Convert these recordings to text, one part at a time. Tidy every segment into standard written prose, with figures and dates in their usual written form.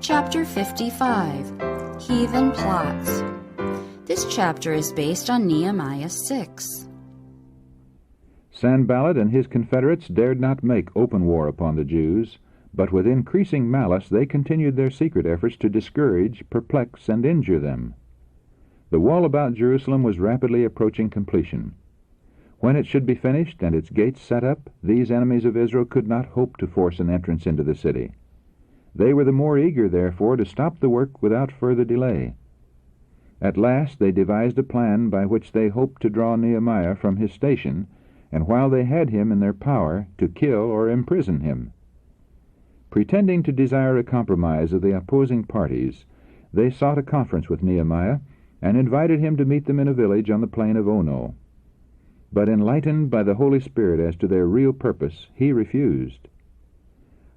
Chapter 55, Heathen Plots. This chapter is based on Nehemiah 6. Sanballat and his confederates dared not make open war upon the Jews, but with increasing malice they continued their secret efforts to discourage, perplex, and injure them. The wall about Jerusalem was rapidly approaching completion. When it should be finished and its gates set up, these enemies of Israel could not hope to force an entrance into the city. They were the more eager, therefore, to stop the work without further delay. At last they devised a plan by which they hoped to draw Nehemiah from his station, and while they had him in their power, to kill or imprison him. Pretending to desire a compromise of the opposing parties, they sought a conference with Nehemiah, and invited him to meet them in a village on the plain of Ono. But enlightened by the Holy Spirit as to their real purpose, he refused.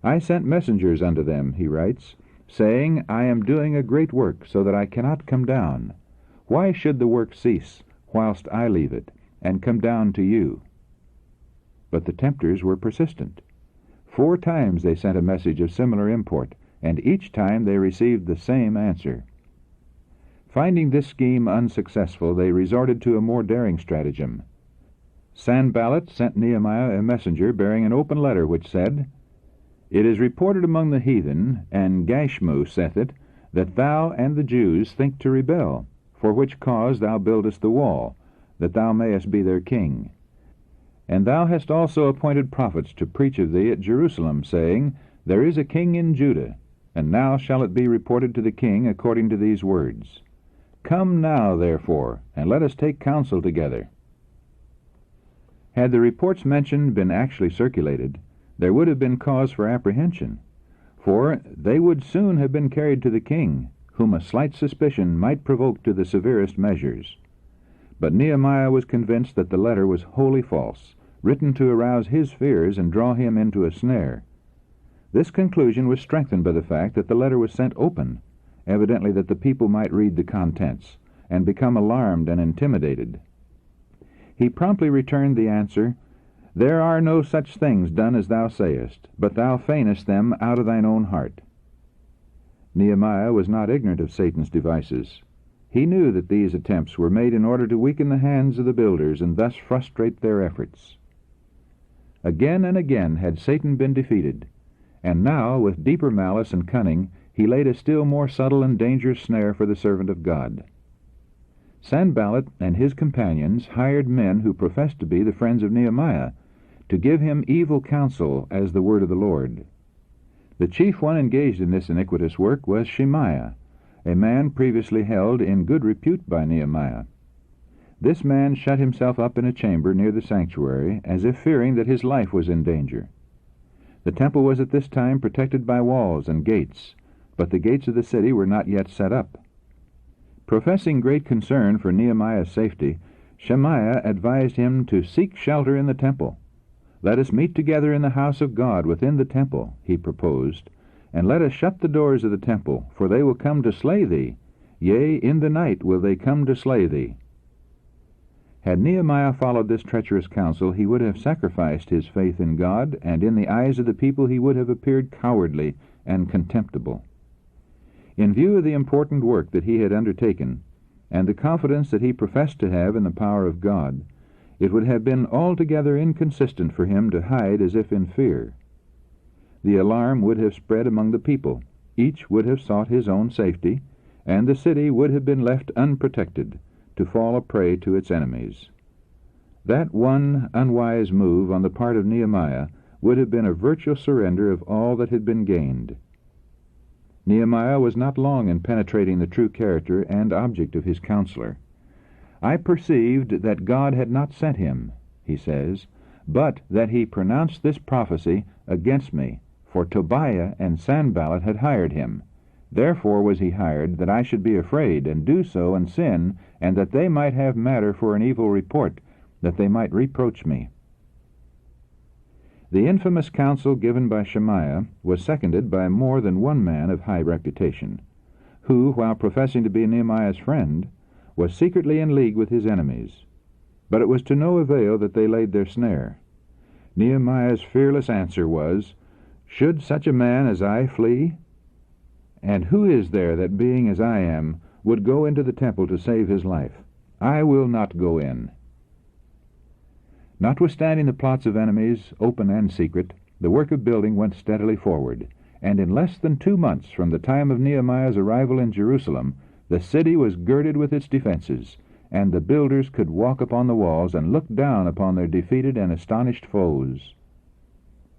"I sent messengers unto them," he writes, "saying, I am doing a great work, so that I cannot come down. Why should the work cease, whilst I leave it, and come down to you?" But the tempters were persistent. 4 times they sent a message of similar import, and each time they received the same answer. Finding this scheme unsuccessful, they resorted to a more daring stratagem. Sanballat sent Nehemiah a messenger bearing an open letter which said, "It is reported among the heathen, and Gashmu saith it, that thou and the Jews think to rebel, for which cause thou buildest the wall, that thou mayest be their king. And thou hast also appointed prophets to preach of thee at Jerusalem, saying, There is a king in Judah, and now shall it be reported to the king according to these words. Come now, therefore, and let us take counsel together." Had the reports mentioned been actually circulated, there would have been cause for apprehension, for they would soon have been carried to the king, whom a slight suspicion might provoke to the severest measures. But Nehemiah was convinced that the letter was wholly false, written to arouse his fears and draw him into a snare. This conclusion was strengthened by the fact that the letter was sent open, evidently that the people might read the contents, and become alarmed and intimidated. He promptly returned the answer, "There are no such things done as thou sayest, but thou feignest them out of thine own heart." Nehemiah was not ignorant of Satan's devices. He knew that these attempts were made in order to weaken the hands of the builders and thus frustrate their efforts. Again and again had Satan been defeated, and now, with deeper malice and cunning, he laid a still more subtle and dangerous snare for the servant of God. Sanballat and his companions hired men who professed to be the friends of Nehemiah to give him evil counsel as the word of the Lord. The chief one engaged in this iniquitous work was Shemaiah, a man previously held in good repute by Nehemiah. This man shut himself up in a chamber near the sanctuary, as if fearing that his life was in danger. The temple was at this time protected by walls and gates, but the gates of the city were not yet set up. Professing great concern for Nehemiah's safety, Shemaiah advised him to seek shelter in the temple. "Let us meet together in the house of God within the temple," he proposed, "and let us shut the doors of the temple, for they will come to slay thee. Yea, in the night will they come to slay thee." Had Nehemiah followed this treacherous counsel, he would have sacrificed his faith in God, and in the eyes of the people he would have appeared cowardly and contemptible. In view of the important work that he had undertaken, and the confidence that he professed to have in the power of God, it would have been altogether inconsistent for him to hide as if in fear. The alarm would have spread among the people, each would have sought his own safety, and the city would have been left unprotected, to fall a prey to its enemies. That one unwise move on the part of Nehemiah would have been a virtual surrender of all that had been gained. Nehemiah was not long in penetrating the true character and object of his counselor. "I perceived that God had not sent him," he says, "but that he pronounced this prophecy against me, for Tobiah and Sanballat had hired him. Therefore was he hired, that I should be afraid, and do so, and sin, and that they might have matter for an evil report, that they might reproach me." The infamous counsel given by Shemaiah was seconded by more than one man of high reputation, who, while professing to be Nehemiah's friend, was secretly in league with his enemies. But it was to no avail that they laid their snare. Nehemiah's fearless answer was, "Should such a man as I flee?" And who is there that, being as I am, would go into the temple to save his life? I will not go in." Notwithstanding the plots of enemies, open and secret, the work of building went steadily forward, and in less than 2 months from the time of Nehemiah's arrival in Jerusalem, the city was girded with its defenses, and the builders could walk upon the walls and look down upon their defeated and astonished foes.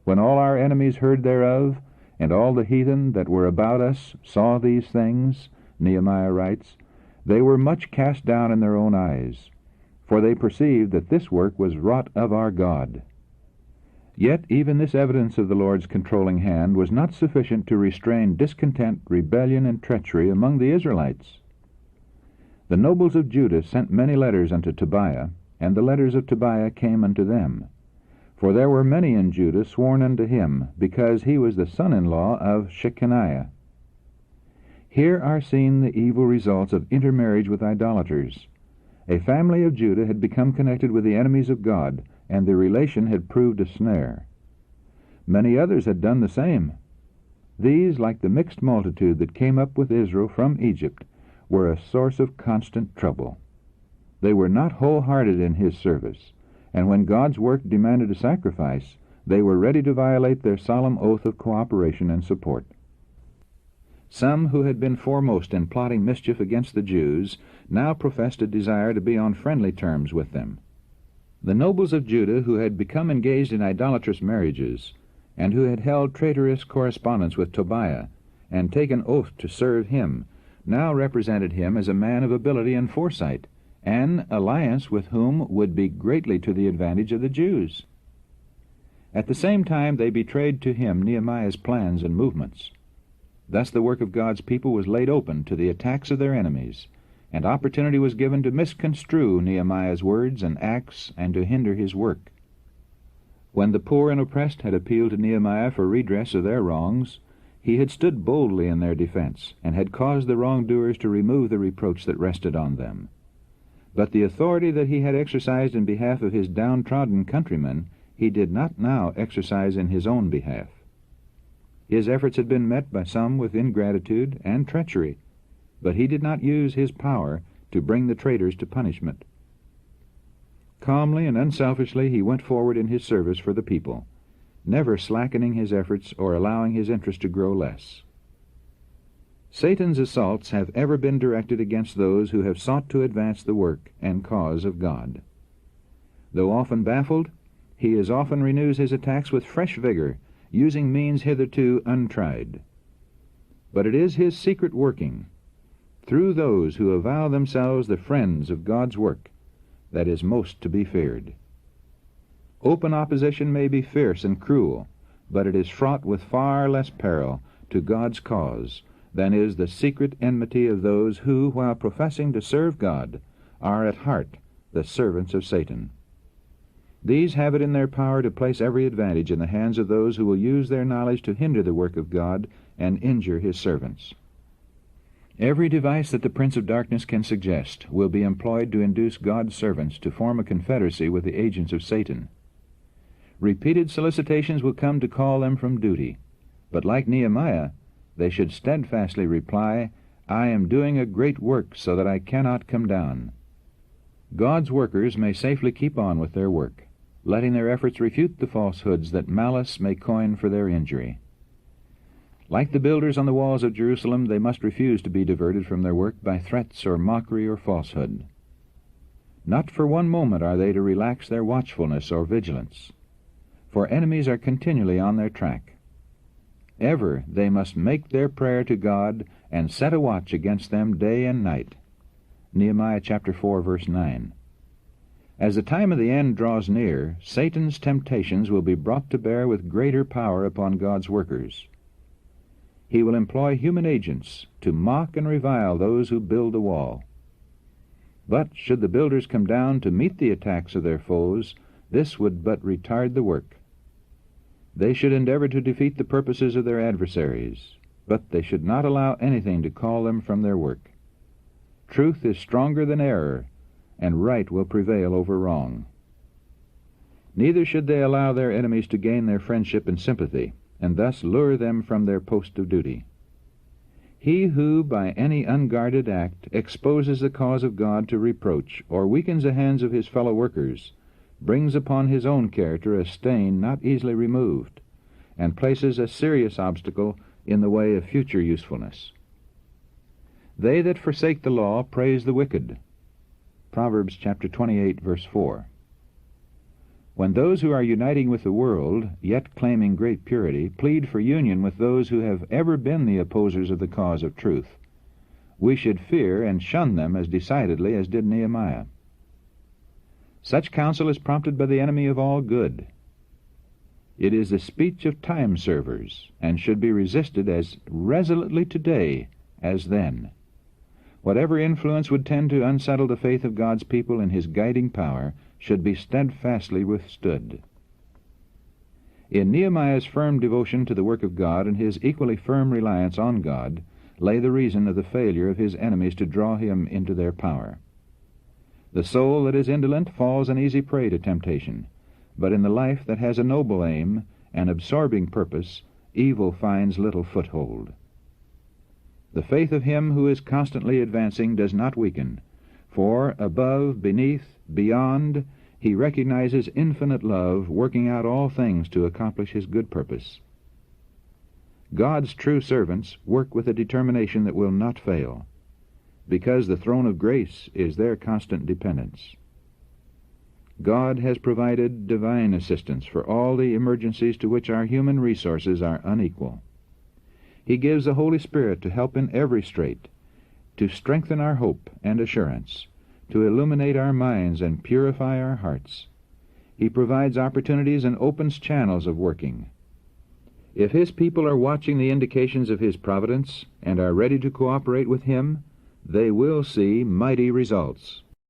"When all our enemies heard thereof, and all the heathen that were about us saw these things," Nehemiah writes, "they were much cast down in their own eyes, for they perceived that this work was wrought of our God." Yet even this evidence of the Lord's controlling hand was not sufficient to restrain discontent, rebellion, and treachery among the Israelites. The nobles of Judah sent many letters unto Tobiah, and the letters of Tobiah came unto them. For there were many in Judah sworn unto him, because he was the son-in-law of Shechaniah. Here are seen the evil results of intermarriage with idolaters. A family of Judah had become connected with the enemies of God, and the relation had proved a snare. Many others had done the same. These, like the mixed multitude that came up with Israel from Egypt, were a source of constant trouble. They were not wholehearted in his service, and when God's work demanded a sacrifice, they were ready to violate their solemn oath of cooperation and support. Some who had been foremost in plotting mischief against the Jews now professed a desire to be on friendly terms with them. The nobles of Judah, who had become engaged in idolatrous marriages, and who had held traitorous correspondence with Tobiah, and taken oath to serve him, now represented him as a man of ability and foresight, an alliance with whom would be greatly to the advantage of the Jews. At the same time they betrayed to him Nehemiah's plans and movements. Thus the work of God's people was laid open to the attacks of their enemies, and opportunity was given to misconstrue Nehemiah's words and acts and to hinder his work. When the poor and oppressed had appealed to Nehemiah for redress of their wrongs, he had stood boldly in their defense, and had caused the wrongdoers to remove the reproach that rested on them. But the authority that he had exercised in behalf of his downtrodden countrymen he did not now exercise in his own behalf. His efforts had been met by some with ingratitude and treachery, but he did not use his power to bring the traitors to punishment. Calmly and unselfishly he went forward in his service for the people, never slackening his efforts or allowing his interest to grow less. Satan's assaults have ever been directed against those who have sought to advance the work and cause of God. Though often baffled, he as often renews his attacks with fresh vigor, using means hitherto untried. But it is his secret working, through those who avow themselves the friends of God's work, that is most to be feared. Open opposition may be fierce and cruel, but it is fraught with far less peril to God's cause than is the secret enmity of those who, while professing to serve God, are at heart the servants of Satan. These have it in their power to place every advantage in the hands of those who will use their knowledge to hinder the work of God and injure his servants. Every device that the Prince of Darkness can suggest will be employed to induce God's servants to form a confederacy with the agents of Satan. Repeated solicitations will come to call them from duty, but like Nehemiah, they should steadfastly reply, "I am doing a great work so that I cannot come down." God's workers may safely keep on with their work, letting their efforts refute the falsehoods that malice may coin for their injury. Like the builders on the walls of Jerusalem, they must refuse to be diverted from their work by threats or mockery or falsehood. Not for one moment are they to relax their watchfulness or vigilance, for enemies are continually on their track. Ever they must make their prayer to God and set a watch against them day and night. Nehemiah chapter 4, verse 9. As the time of the end draws near, Satan's temptations will be brought to bear with greater power upon God's workers. He will employ human agents to mock and revile those who build the wall. But should the builders come down to meet the attacks of their foes, this would but retard the work. They should endeavor to defeat the purposes of their adversaries, but they should not allow anything to call them from their work. Truth is stronger than error, and right will prevail over wrong. Neither should they allow their enemies to gain their friendship and sympathy, and thus lure them from their post of duty. He who, by any unguarded act, exposes the cause of God to reproach, or weakens the hands of his fellow workers, brings upon his own character a stain not easily removed, and places a serious obstacle in the way of future usefulness. They that forsake the law praise the wicked. Proverbs chapter 28, verse 4. When those who are uniting with the world, yet claiming great purity, plead for union with those who have ever been the opposers of the cause of truth, we should fear and shun them as decidedly as did Nehemiah. Such counsel is prompted by the enemy of all good. It is the speech of time-servers, and should be resisted as resolutely today as then. Whatever influence would tend to unsettle the faith of God's people in his guiding power should be steadfastly withstood. In Nehemiah's firm devotion to the work of God and his equally firm reliance on God lay the reason of the failure of his enemies to draw him into their power. The soul that is indolent falls an easy prey to temptation, but in the life that has a noble aim, an absorbing purpose, evil finds little foothold. The faith of him who is constantly advancing does not weaken, for above, beneath, beyond, he recognizes infinite love working out all things to accomplish his good purpose. God's true servants work with a determination that will not fail, because the throne of grace is their constant dependence. God has provided divine assistance for all the emergencies to which our human resources are unequal. He gives the Holy Spirit to help in every strait, to strengthen our hope and assurance, to illuminate our minds and purify our hearts. He provides opportunities and opens channels of working. If his people are watching the indications of his providence and are ready to cooperate with him, they will see mighty results.